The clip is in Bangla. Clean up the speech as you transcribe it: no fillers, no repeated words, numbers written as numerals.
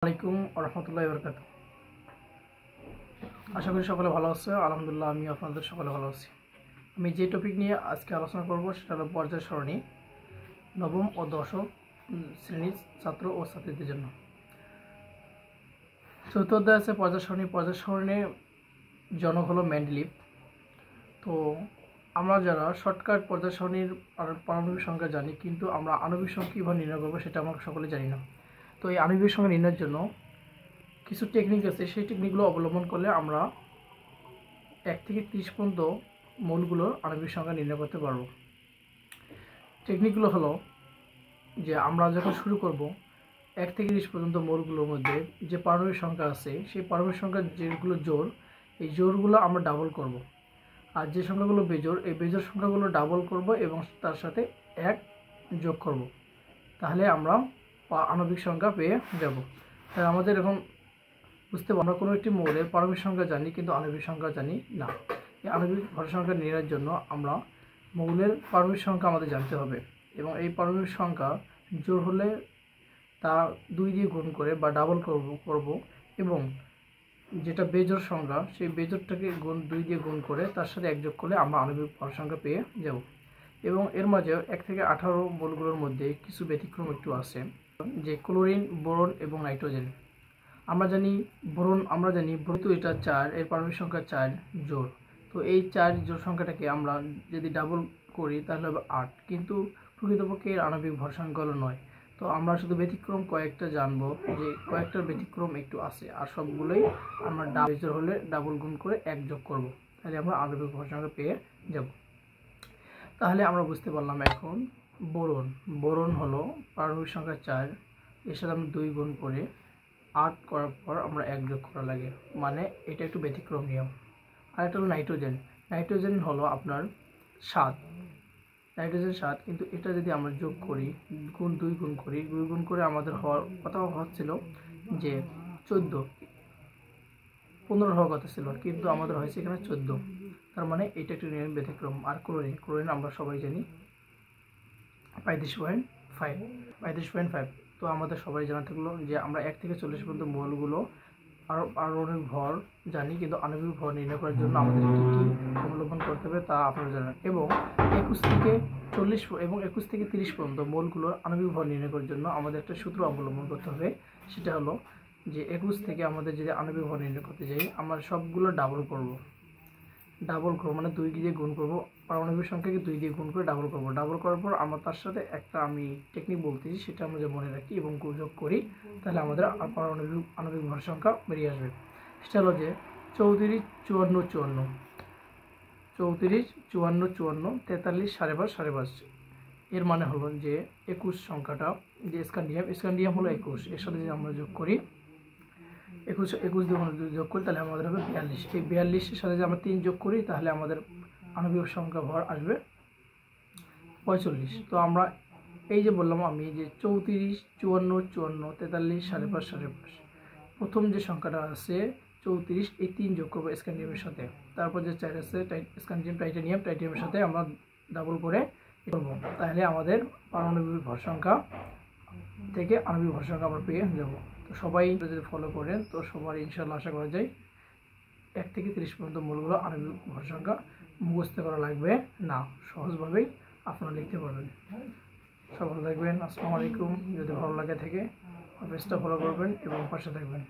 আলাইকুম রহমতুল্লাহি ওয়া বারাকাতুহু। আশা করি সকলে ভালো আছে। আলহামদুলিল্লাহ, আমি আপনাদের সকলে ভালো আছি। আমি যে টপিক নিয়ে আজকে আলোচনা করব সেটা হলো পর্যায় সারণী, নবম ও দশম শ্রেণীর ছাত্র ও ছাত্রীদের জন্য। চতুর্থ অধ্যায় আছে পর্যায় সারণী। পর্যায় সারণীর জনক হলো মেন্ডেলিভ। তো আমরা যারা শর্টকাট পর্যায় সারণীর পারমাণবিক সংখ্যা জানি, কিন্তু আমরা আণবিক সংখ্যা কীভাবে নির্ণয় করবো সেটা আমরা সকলে জানি না। তো এই আণবিক সংখ্যা নির্ণয়ের জন্য কিছু টেকনিক আছে, সেই টেকনিকগুলো অবলম্বন করলে আমরা 1 থেকে 30 পর্যন্ত মৌলগুলোর আণবিক সংখ্যা নির্ণয় করতে পারবো। টেকনিকগুলো হলো যে আমরা যখন শুরু করব 1 থেকে 30 পর্যন্ত মৌলগুলোর মধ্যে যে পারমাণবিক সংখ্যা আছে, সেই পারমাণবিক সংখ্যার যেগুলো জোড়, এই জোড়গুলো আমরা ডাবল করব। আর যে সংখ্যাগুলো বেজোড়, এই বেজোড় সংখ্যাগুলো ডাবল করব এবং তার সাথে 1 যোগ করব। তাহলে আমরা আণবিক সংখ্যা পেয়ে যাব। তাই আমাদের এখন বুঝতে আমরা কোনো একটি মৌলের পারমাণবিক সংখ্যা জানি, কিন্তু আণবিক সংখ্যা জানি না। এই আণবিক ভর সংখ্যা নির্ণয়ের জন্য আমরা মৌলের পারমাণবিক সংখ্যা আমাদের জানতে হবে, এবং এই পারমাণবিক সংখ্যা জোড় হলে তা 2 দিয়ে গুণ করে বা ডাবল করব এবং যেটা বেজোড় সংখ্যা, সেই বেজোড়টাকে 2 দিয়ে গুণ করে তার সাথে 1 যোগ করলে আমরা আণবিক ভর সংখ্যা পেয়ে যাব। এবং এর মাঝে 1 থেকে 18 মৌলগুলোর মধ্যে কিছু ব্যতিক্রম একটু আছে, যে ক্লোরিন, বোরন এবং নাইট্রোজেন। আমরা জানি বোরন তো এটা 4, এর পারমাণবিক সংখ্যা 4 জোড়। তো এই 4 জোড় সংখ্যাটাকে আমরা যদি ডাবল করি তাহলে হবে 8, কিন্তু প্রকৃতপক্ষে এর আণবিক ভর সংখ্যা হলো 9। তো আমরা শুধু ব্যতিক্রম কয়েকটা জানবো, যে কয়েকটার ব্যতিক্রম একটু আছে, আর সবগুলোই আমরা জোড় হলে ডাবল গুণ করে 1 যোগ করব, তাহলে আমরা আণবিক ভর সংখ্যা পেয়ে যাব। তাহলে আমরা বুঝতে পারলাম এখন বোরন হলো পারমাণবিক সংখ্যা 4, এর সাথে আমরা 2 গুণ করে 8 করার পর আমরা 1 যোগ করা লাগে, মানে এটা একটু ব্যতিক্রম নিয়ম। আর একটা হলো নাইট্রোজেন হলো আপনার 7, কিন্তু এটা যদি আমরা যোগ করি, 2 গুণ করে আমাদের হওয়ার কথা হচ্ছিল যে 15 হওয়ার কথা ছিল, কিন্তু আমাদের হয়েছে এখানে 14। তার মানে এটা একটু নিয়ম ব্যতিক্রম। আর ক্লোরিন আমরা সবাই জানি 35.5। তো আমাদের সবাই জানা থাকলো যে আমরা 1 থেকে 40 পর্যন্ত মৌলগুলো আণবিক ভর জানি, কিন্তু আণবিক ভর নির্ণয় করার জন্য আমাদের কী কী অবলম্বন করতে হবে তা আপনারা জানেন। এবং 21 থেকে 30 পর্যন্ত মৌলগুলোর আণবিক ভর নির্ণয় করার জন্য আমাদের একটা সূত্র অবলম্বন করতে হবে। সেটা হলো যে 21 থেকে আমাদের যদি আণবিক ভর নির্ণয় করতে যাই, আমরা সবগুলো ডাবল করব মানে 2 দিয়ে গুণ করব, পারমাণবিক সংখ্যাকে 2 দিয়ে গুণ করে ডাবল করব। ডাবল করার পর আমরা তার সাথে একটা আমি টেকনিক বলতেছি, সেটা আমরা মনে রাখি এবং যোগ করি, তাহলে আমাদের আণবিক ভর সংখ্যা বেরিয়ে আসবে। সেটা হলো যে 34, 54, 43 5.5 এর মানে হলো যে 21 সংখ্যাটা, যে স্ক্যান্ডিয়াম হলো 21, এর সাথে যদি আমরা যোগ করি 21 দিয়ে যোগ করি তাহলে আমাদের হবে 42। এই 42-এর সাথে যদি আমরা 3 যোগ করি তাহলে আমাদের আণবিক সংখ্যা ভর আসবে 45। তো আমরা এই যে বললাম আমি যে 34, 54, 43 5.5, প্রথম যে সংখ্যাটা আছে 34, এই 3 যোগ করবো স্ক্যান্ডিয়ামের সাথে, তারপর যে 4 আছে টাইটেনিয়ামের সাথে আমরা ডাবল করে করবো, তাহলে আমাদের পারমাণবিক ভর সংখ্যা থেকে আণবিক ভর সংখ্যা আমরা পেয়ে যাব। তো সবাই যদি ফলো করেন তো সবার ইনশাআল্লাহ আশা করা যায় 1 থেকে 30 পর্যন্ত মৌলগুলো আণবিক ভর সংখ্যা মুখস্থ করা লাগবে না, সহজভাবেই আপনারা লিখতে পারবেন। সব ভালো থাকবেন। আসসালামু আলাইকুম। যদি ভালো লাগে থাকে পেজটা ফলো করবেন এবং পাশে থাকবেন।